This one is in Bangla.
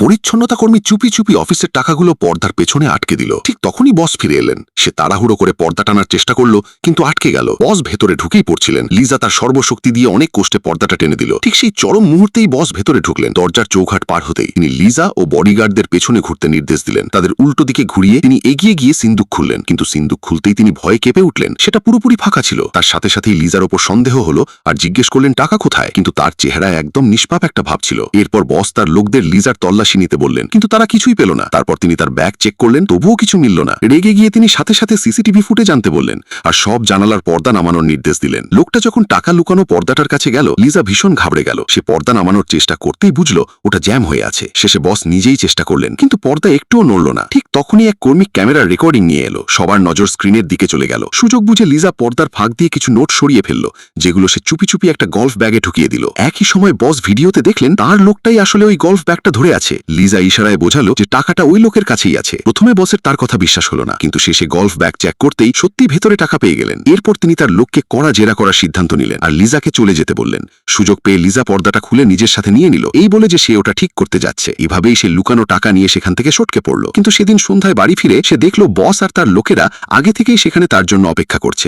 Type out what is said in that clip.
পরিচ্ছন্নতা কর্মী চুপি চুপি অফিসের টাকাগুলো পর্দার পেছনে আটকে দিল। ঠিক তখনই বস ফিরে এলেন। সে তাড়াহুড়ো করে পর্দা টানার চেষ্টা করলো, কিন্তু আটকে গেল। বস ভেতরে ঢুকেই পড়ছিলেন। লিজা তার সর্বশক্তি দিয়ে অনেক কষ্টে পর্দাটা টেনে দিল। ঠিক সেই চরম মুহূর্তেই বস ভেতরে ঢুকলেন। দরজার চৌঘাট পার হতেই তিনি লিজা ও বডিগার্ডদের পেছনে ঘুরতে নির্দেশ দিলেন। তাদের উল্টো দিকে ঘুরিয়ে তিনি এগিয়ে গিয়ে সিন্দুক খুললেন, কিন্তু সিন্দুক খুলতেই তিনি ভয়ে কেঁপে উঠলেন। সেটা পুরোপুরি ফাঁকা ছিল। তার সাথে সাথেই লিজার ওপর সন্দেহ হলো আর জিজ্ঞেস করলেন টাকা কোথায়, কিন্তু তার চেহারায় একদম নিষ্পাপ একটা ভাব ছিল। এরপর বস তার লোকদের লিজার তল্লাশি নিতে বললেন, কিন্তু তারা কিছুই পেল না। তারপর তিনি তার ব্যাগ চেক করলেন, তবুও কিছু মিলল না। রেগে গিয়ে তিনি সাথে সাথে সিসিটিভি ফুটেজ আনতে বললেন আর সব জানালার পর্দা নামানোর নির্দেশ দিলেন। লোকটা যখন টাকা লুকানো পর্দাটার কাছে গেল, লিজা ভীষণ ঘাবড়ে গেল। সে পর্দা নামানোর চেষ্টা করতেই বুঝলো ওটা জ্যাম হয়ে আছে। শেষে বস নিজেই চেষ্টা করলেন, কিন্তু পর্দা একটুও নড়ল না। ঠিক তখনই এক কর্মী ক্যামেরার রেকর্ডিং নিয়ে এলো। সবার নজর স্ক্রিনের দিকে চলে গেল। সুযোগ বুঝে লিজা পর্দার ফাঁক দিয়ে কিছু নোট সরিয়ে ফেলল, যেগুলো সে চুপি চুপি একটা গল্ফ ব্যাগে ঢুকিয়ে দিল। একই সময় বস ভিডিওতে দেখলেন তার লোকটাই আসলে ওই গল্ফ ব্যাগটা ধরে আছে। লিজা ইশারায় বোঝালো যে টাকাটা ওই লোকের কাছেই আছে। প্রথমে বসের তার কথা বিশ্বাস হলো না, কিন্তু শেষে গল্ফ ব্যাগ চেক করতেই সত্যি ভেতরে টাকা পেয়ে গেলেন। এরপর তিনি তার লোককে কড়া জেরা করার সিদ্ধান্ত নিলেন আর লিজাকে চলে যেতে বললেন। সুযোগ পেয়ে লিজা পর্দাটা খুলে নিজের সাথে নিয়ে নিল, এই বলে যে সে ওটা ঠিক করতে যাচ্ছে। এভাবেই সে লুকানো টাকা নিয়ে সেখান থেকে সটকে পড়ল। কিন্তু সেদিন সন্ধ্যায় বাড়ি ফিরে সে দেখল বস আর তার লোকেরা আগে থেকেই সেখানে তার জন্য অপেক্ষা করছে।